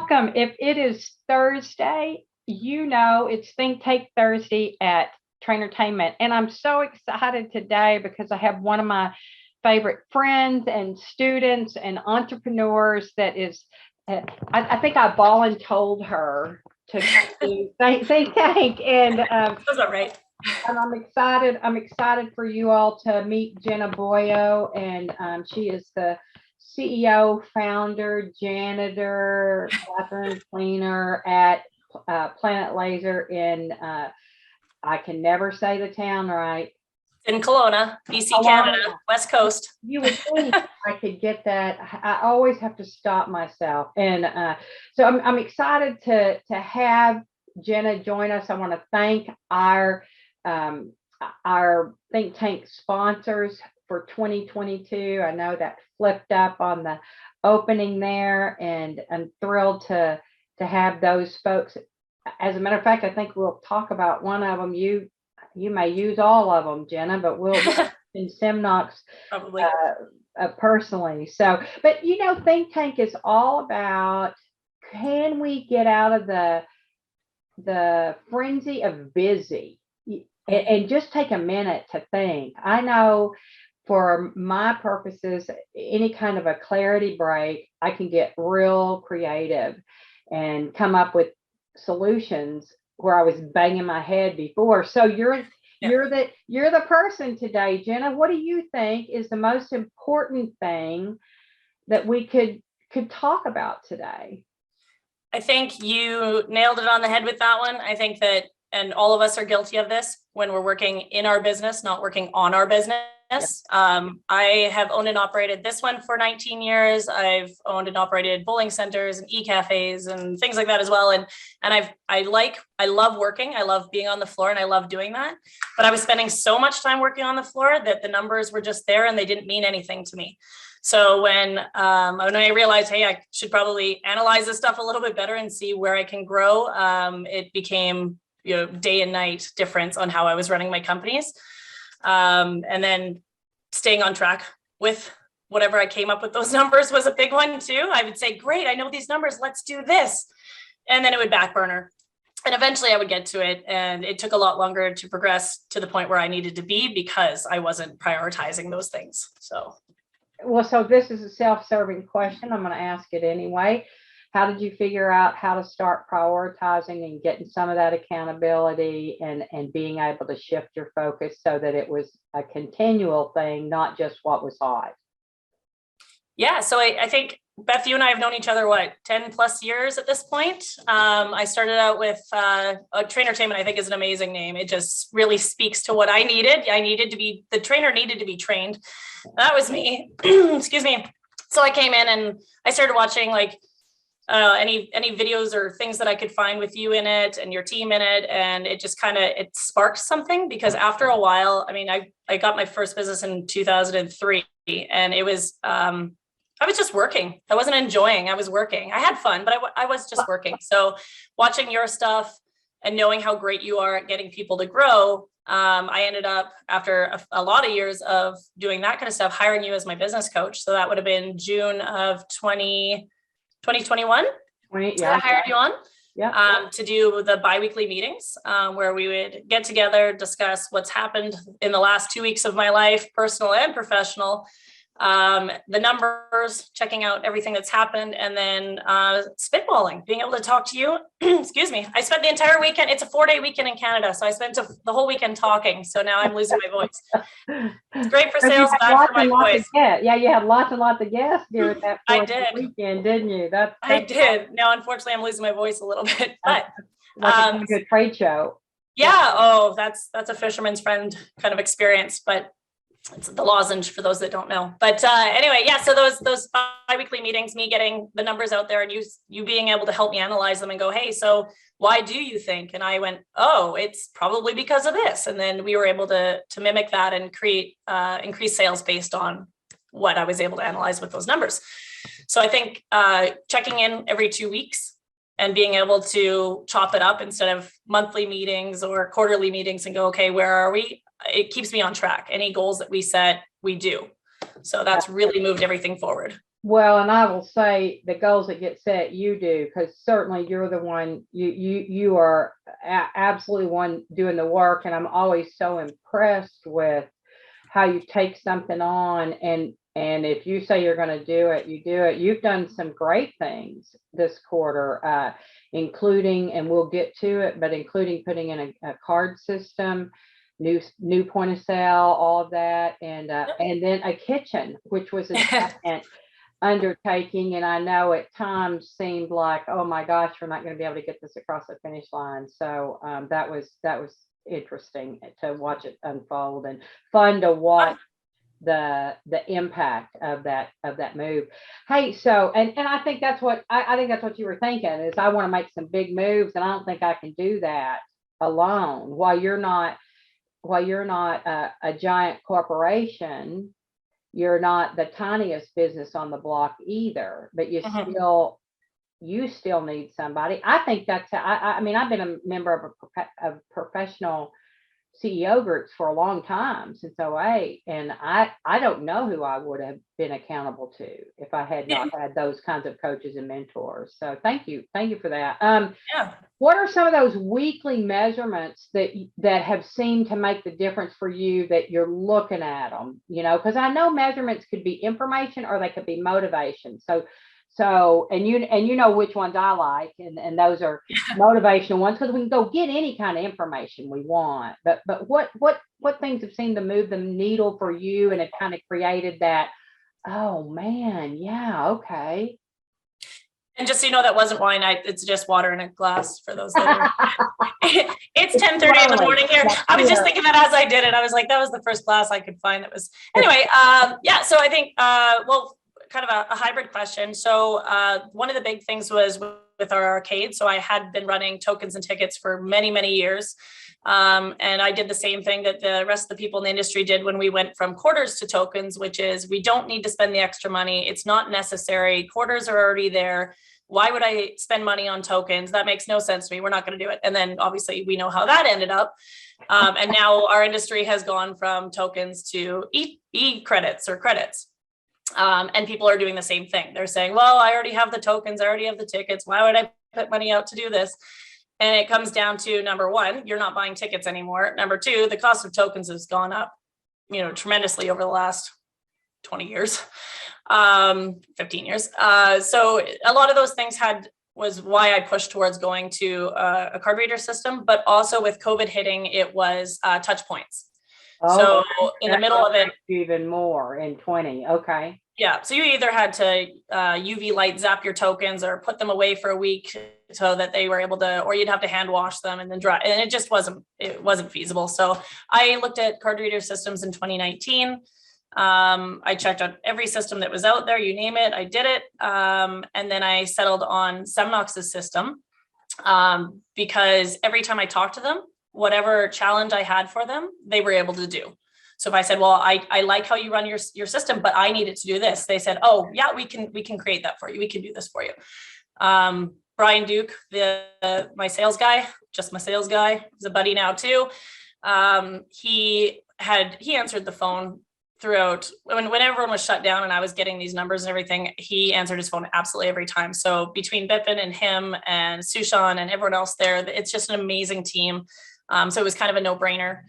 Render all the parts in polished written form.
welcome. If it is Thursday, it's ThinkTank Thursday at TrainerTainment. And I'm so excited today because I have one of my favorite friends and students and entrepreneurs that is, I think I voluntold her to ThinkTank. And that's not right. And I'm excited. I'm excited for you all to meet Jenna Boyo, and she is the CEO, founder, janitor, bathroom cleaner at Planet Lazer in, I can never say the town right. In Kelowna, BC, Canada, West Coast. You would think I could get that. I always have to stop myself. And so I'm excited to have Jenna join us. I want to thank our Think Tank sponsors for 2022. I know that flipped up on the opening there, and I'm thrilled to have those folks. As a matter of fact, I think we'll talk about one of them. You may use all of them, Jenna, but we'll in Simnox probably personally. So, but Think Tank is all about, can we get out of the frenzy of busy and just take a minute to think. I know for my purposes, any kind of a clarity break, I can get real creative and come up with solutions where I was banging my head before. So you're the person today, Jenna. What do you think is the most important thing that we could talk about today? I think you nailed it on the head with that one. I think that, and all of us are guilty of this when we're working in our business, not working on our business. Yep. I have owned and operated this one for 19 years. I've owned and operated bowling centers and e-cafes and things like that as well. And I love working. I love being on the floor and I love doing that. But I was spending so much time working on the floor that the numbers were just there and they didn't mean anything to me. So when I realized, hey, I should probably analyze this stuff a little bit better and see where I can grow, it became day and night difference on how I was running my companies. And then staying on track with whatever I came up with, those numbers was a big one too. I would say, great, I know these numbers, let's do this. And then it would back burner. And eventually I would get to it. And it took a lot longer to progress to the point where I needed to be because I wasn't prioritizing those things. So this is a self-serving question. I'm going to ask it anyway. How did you figure out how to start prioritizing and getting some of that accountability and being able to shift your focus so that it was a continual thing, not just what was hot? Yeah, so I think, Beth, you and I have known each other, 10 plus years at this point. I started out with TrainerTainment. I think is an amazing name. It just really speaks to what I needed. The trainer needed to be trained. That was me. Excuse me. So I came in and I started watching any videos or things that I could find with you in it and your team in it. And it just it sparked something, because after a while, I got my first business in 2003 and it was, I was just working. I wasn't enjoying. I was working. I had fun, but I was just working. So watching your stuff and knowing how great you are at getting people to grow, I ended up, after a lot of years of doing that kind of stuff, hiring you as my business coach. So that would have been June of 2021. I hired you on to do the bi-weekly meetings where we would get together, discuss what's happened in the last 2 weeks of my life, personal and professional, the numbers, checking out everything that's happened, and then spitballing, being able to talk to you. Excuse me. I spent the entire weekend. It's a 4-day weekend in Canada. So I spent the whole weekend talking. So now I'm losing my voice. It's great for sales, bad for my voice. Yeah, you had lots and lots of guests during that weekend, didn't you? I did. Now, unfortunately, I'm losing my voice a little bit, but a good trade show. Yeah. Oh, that's a fisherman's friend kind of experience, but it's the lozenge for those that don't know. But anyway, yeah. So those bi-weekly meetings, me getting the numbers out there and you being able to help me analyze them and go, hey, so why do you think? And I went, oh, it's probably because of this. And then we were able to mimic that and create increased sales based on what I was able to analyze with those numbers. So I think checking in every 2 weeks and being able to chop it up instead of monthly meetings or quarterly meetings and go, okay, where are we? It keeps me on track. Any goals that we set, we do. So that's really moved everything forward. Well, and I will say the goals that get set, you do, because certainly you're the one, you are absolutely one doing the work. And I'm always so impressed with how you take something on, and if you say you're going to do it, you do it. You've done some great things this quarter, including, and we'll get to it, but including putting in a card system, new point of sale, all of that, and then a kitchen, which was a giant undertaking. And I know at times seemed like, oh my gosh, we're not going to be able to get this across the finish line. So that was interesting to watch it unfold, and fun to watch the impact of that move. Hey, so and I think that's what I think that's what you were thinking, is I want to make some big moves, and I don't think I can do that alone. While you're not a giant corporation, you're not the tiniest business on the block either, but you still need somebody. I think that's how, I mean, I've been a member of professional CEO groups for a long time, since '08, and I don't know who I would have been accountable to if I had not had those kinds of coaches and mentors. So thank you for that. Yeah. What are some of those weekly measurements that have seemed to make the difference for you, that you're looking at them? Because I know measurements could be information or they could be motivation. So, and you know which ones I like, and those are motivational ones, because we can go get any kind of information we want. But what things have seemed to move the needle for you, and it kind of created that, oh man, yeah, okay. And just so you know, that wasn't wine. It's just water in a glass for those that are. It's 10:30 in the morning here. I was just thinking that as I did it. I was like, that was the first glass I could find that was. Anyway, yeah. So I think, well, kind of a hybrid question. So one of the big things was with our arcade. So I had been running tokens and tickets for many, many years. And I did the same thing that the rest of the people in the industry did when we went from quarters to tokens, which is, we don't need to spend the extra money. It's not necessary. Quarters are already there. Why would I spend money on tokens? That makes no sense to me. We're not going to do it. And then obviously we know how that ended up. And now our industry has gone from tokens to e-credits or credits. And people are doing the same thing. They're saying, well, I already have the tokens. I already have the tickets. Why would I put money out to do this? And it comes down to, number one, you're not buying tickets anymore. Number two, the cost of tokens has gone up, tremendously over the last 20 years, 15 years. So a lot of those things was why I pushed towards going to a card reader system, but also with COVID hitting, it was touch points. So in the middle of it, even more in 20. Okay. Yeah. So you either had to UV light zap your tokens or put them away for a week so that they were able to, or you'd have to hand wash them and then dry. And it just wasn't feasible. So I looked at card reader systems in 2019. I checked out every system that was out there, you name it, I did it. And then I settled on Semnox's system because every time I talked to them, whatever challenge I had for them, they were able to do. So if I said, well, I like how you run your system, but I need it to do this. They said, oh yeah, we can create that for you. We can do this for you. Brian Duke, my sales guy, he's a buddy now too. He answered the phone throughout when everyone was shut down and I was getting these numbers and everything. He answered his phone absolutely every time. So between Bipin and him and Sushan and everyone else there, it's just an amazing team. So it was kind of a no-brainer.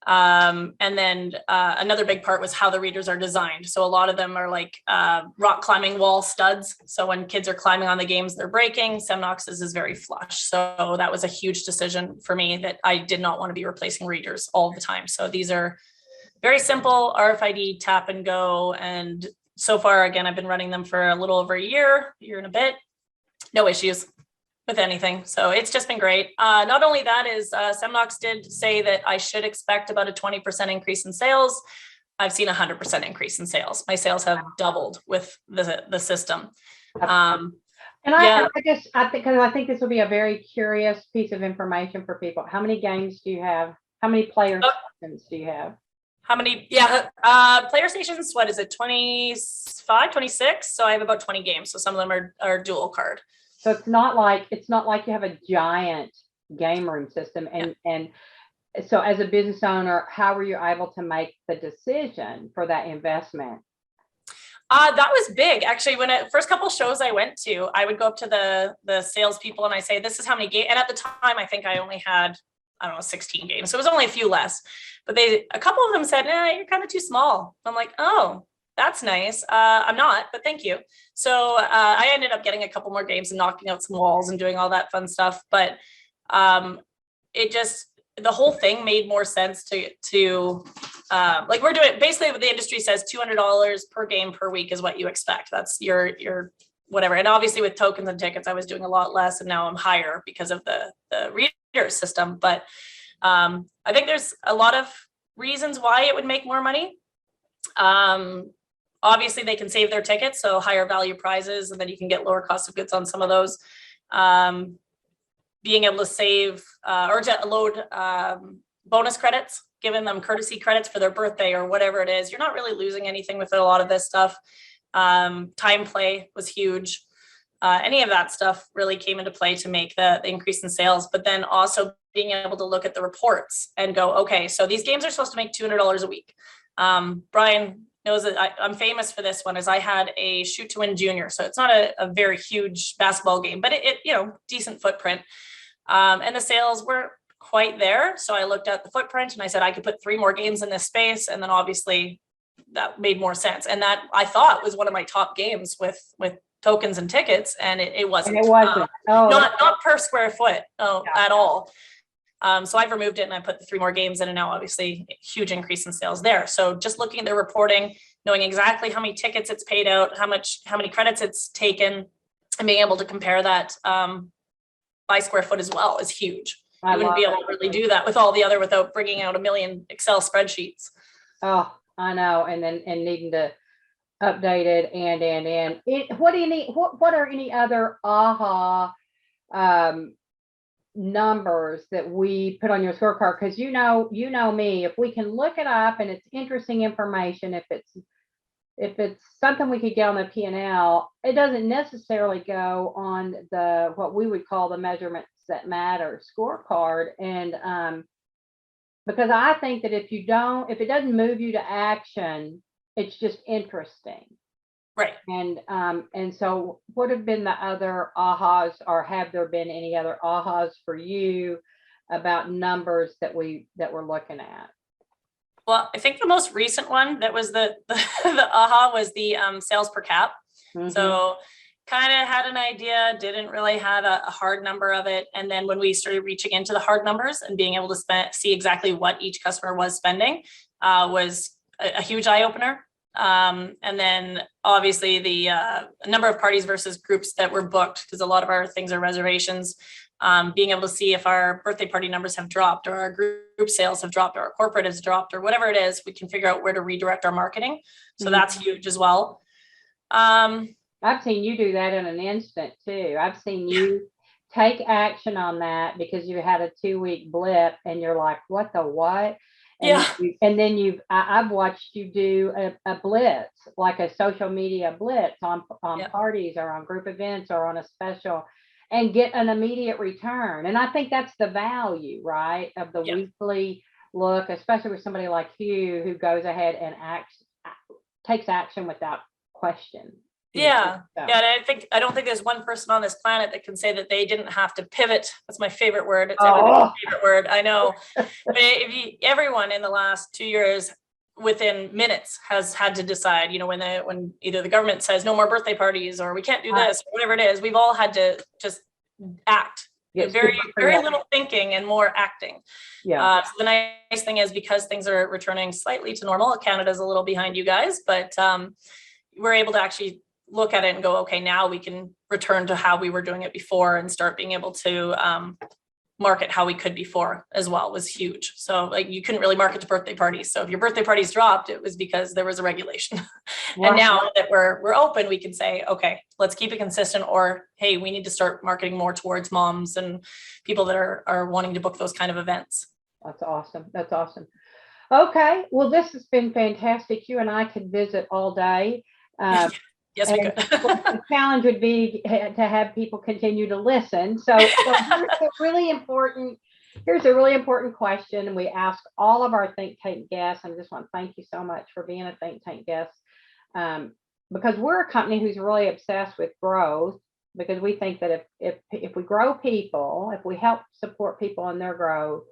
And then another big part was how the readers are designed. So a lot of them are like rock climbing wall studs. So when kids are climbing on the games they're breaking, Semnox's is very flush. So that was a huge decision for me, that I did not want to be replacing readers all the time. So these are very simple RFID tap and go. And so far, again, I've been running them for a little over a year and a bit. No issues with anything. So it's just been great. Not only that is Semnox did say that I should expect about a 20% increase in sales. I've seen 100% increase in sales. My sales have doubled with the system. And I think this will be a very curious piece of information for people. How many games do you have? How many player systems do you have? How many? Player stations, what is it? 25, 26. So I have about 20 games. So some of them are dual card. So it's not like you have a giant game room system. And so as a business owner, how were you able to make the decision for that investment? That was big. Actually, first couple shows I went to, I would go up to the salespeople and I say, this is how many games. And at the time, I think I only had, I don't know, 16 games. So it was only a few less. But a couple of them said, you're kind of too small. I'm like, oh, that's nice. I'm not, but thank you. So I ended up getting a couple more games and knocking out some walls and doing all that fun stuff. But the whole thing made more sense to like we're doing basically what the industry says, $200 per game per week is what you expect. That's your whatever. And obviously with tokens and tickets, I was doing a lot less and now I'm higher because of the reader system. But I think there's a lot of reasons why it would make more money. Obviously they can save their tickets, so higher value prizes, and then you can get lower cost of goods on some of those. Being able to save or to load bonus credits, giving them courtesy credits for their birthday or whatever it is. You're not really losing anything with a lot of this stuff. Time play was huge. Any of that stuff really came into play to make the increase in sales, but then also being able to look at the reports and go, okay, so these games are supposed to make $200 a week. Brian knows that I'm famous for this one, is I had a shoot to win junior. So it's not a very huge basketball game, but it decent footprint. And the sales weren't quite there. So I looked at the footprint and I said, I could put 3 more games in this space. And then obviously that made more sense. And that I thought was one of my top games with tokens and tickets. And it wasn't. And it wasn't. Not per square foot at all. So I've removed it and I put the 3 more games in, and now obviously huge increase in sales there. So just looking at the reporting, knowing exactly how many tickets it's paid out, how many credits it's taken, and being able to compare that by square foot as well is huge. You wouldn't be able to really do that without bringing out a million Excel spreadsheets. Oh, I know. And needing to update it and what do you need? What are any other AHA numbers that we put on your scorecard? Because you know me, if we can look it up and it's interesting information, if it's something we could get on the P&L, it doesn't necessarily go on the what we would call the measurements that matter scorecard. And because I think that if it doesn't move you to action, it's just interesting. Right. And so what have been the other AHAs, or have there been any other AHAs for you about numbers that we're looking at? Well, I think the most recent one that was the AHA was the sales per cap. Mm-hmm. So kind of had an idea, didn't really have a hard number of it. And then when we started reaching into the hard numbers and being able to see exactly what each customer was spending was a huge eye opener. And then obviously the number of parties versus groups that were booked, because a lot of our things are reservations, being able to see if our birthday party numbers have dropped or our group sales have dropped or our corporate has dropped or whatever it is, we can figure out where to redirect our marketing. So mm-hmm. That's huge as well. I've seen you do that in an instant too. I've seen you take action on that because you had a 2-week blip and you're like, what the what? And then I've watched you do a blitz, like a social media blitz on parties or on group events or on a special, and get an immediate return. And I think that's the value, right, of the weekly look, especially with somebody like you who goes ahead and takes action without question. Yeah. Yeah. And I don't think there's one person on this planet that can say that they didn't have to pivot. That's my favorite word. It's everybody's favorite word. I know. But everyone in the last 2 years within minutes has had to decide, when either the government says no more birthday parties or we can't do this, or whatever it is, we've all had to just act. Yes, very, very little thinking and more acting. Yeah. So the nice thing is, because things are returning slightly to normal, Canada's a little behind you guys, but we're able to actually look at it and go, okay, now we can return to how we were doing it before and start being able to market how we could before as well was huge. So like you couldn't really market to birthday parties. So if your birthday parties dropped, it was because there was a regulation. Wow. And now that we're open, we can say, okay, let's keep it consistent, or, hey, we need to start marketing more towards moms and people that are wanting to book those kind of events. That's awesome. That's awesome. Okay. Well, this has been fantastic. You and I could visit all day. Yes, we could. The challenge would be to have people continue to listen. So here's a really important question, and we ask all of our Think Tank guests. And I just want to thank you so much for being a Think Tank guest. because we're a company who's really obsessed with growth, because we think that if we grow people, if we help support people in their growth,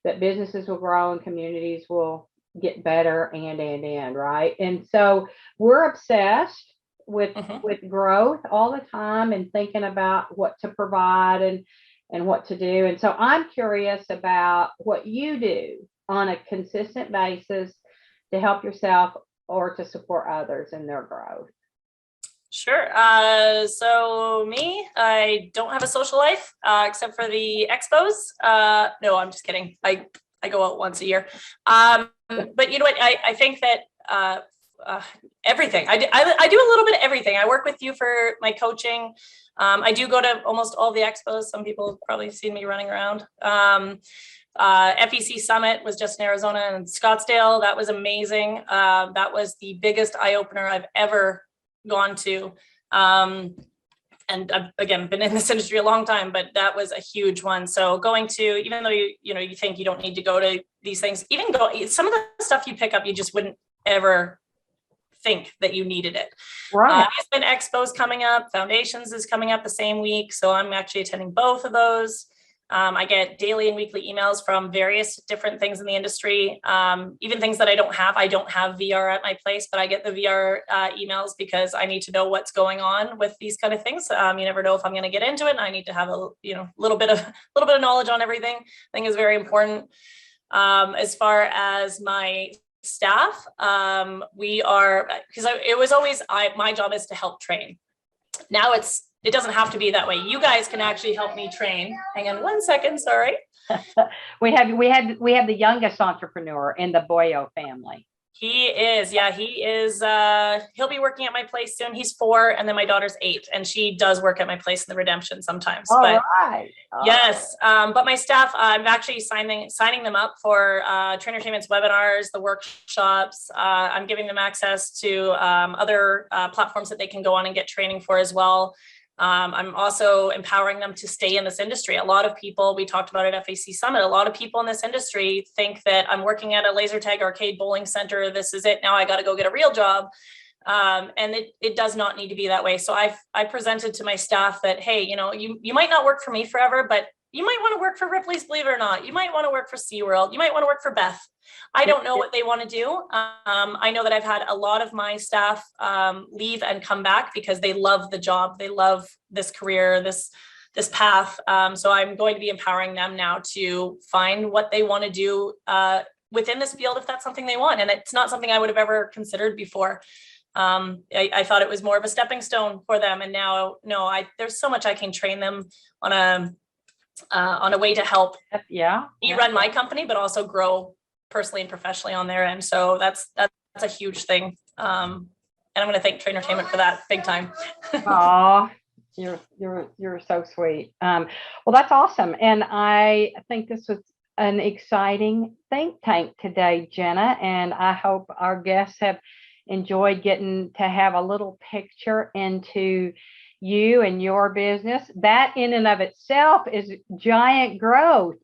that businesses will grow and communities will get better and right. And so we're obsessed with growth all the time and thinking about what to provide and what to do. And so I'm curious about what you do on a consistent basis to help yourself or to support others in their growth. Sure. So me, I don't have a social life except for the expos. No, I'm just kidding. I go out once a year. But you know what? I think that everything. I do a little bit of everything. I work with you for my coaching. I do go to almost all the expos. Some people have probably seen me running around. FEC Summit was just in Arizona and Scottsdale. That was amazing. That was the biggest eye opener I've ever gone to. And I've, again, been in this industry a long time, but that was a huge one. So going to, even though you think you don't need to go to these things, even some of the stuff you pick up, you just wouldn't ever think that you needed it. Right. There's been expos coming up. Foundations is coming up the same week. So I'm actually attending both of those. I get daily and weekly emails from various different things in the industry, even things that I don't have. I don't have VR at my place, but I get the VR emails because I need to know what's going on with these kind of things. You never know if I'm going to get into it, and I need to have a little bit of knowledge on everything. I think is very important. As far as my staff, we are, because it was always my job is to help train. Now it doesn't have to be that way. You guys can actually help me train. Hang on one second, sorry. We have the youngest entrepreneur in the Boyo family. He is, he'll be working at my place soon. He's 4, and then my daughter's 8, and she does work at my place in the Redemption sometimes. Right. Yes, but my staff, I'm actually signing them up for TrainerTainment's webinars, the workshops. I'm giving them access to other platforms that they can go on and get training for as well. I'm also empowering them to stay in this industry. A lot of people, we talked about at FAC Summit, a lot of people in this industry think that I'm working at a laser tag arcade bowling center. This is it. Now I got to go get a real job. And it does not need to be that way. So I presented to my staff that, hey, you might not work for me forever, but you might want to work for Ripley's, believe it or not. You might want to work for SeaWorld. You might want to work for Beth. I don't know what they want to do. I know that I've had a lot of my staff leave and come back because they love the job. They love this career, this path. So I'm going to be empowering them now to find what they want to do within this field, if that's something they want. And it's not something I would have ever considered before. I thought it was more of a stepping stone for them. And now, no, there's so much I can train them on a way to help me run my company, but also grow personally and professionally on their end. So that's a huge thing. And I'm going to thank TrainerTainment for that big time. Oh, you're so sweet. Well, that's awesome. And I think this was an exciting think tank today, Jenna, and I hope our guests have enjoyed getting to have a little picture into you and your business. That in and of itself is giant growth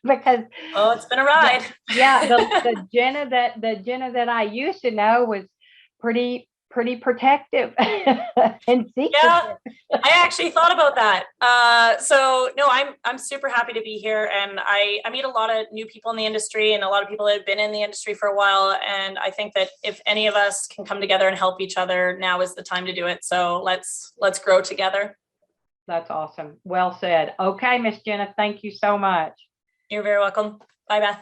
because it's been a ride. The Jenna that I used to know was pretty protective and secretive. Yeah, I actually thought about that. So no, I'm super happy to be here, and I meet a lot of new people in the industry and a lot of people that have been in the industry for a while. And I think that if any of us can come together and help each other, now is the time to do it. So let's grow together. That's awesome. Well said. Okay, Miss Jenna, thank you so much. You're very welcome. Bye, Beth.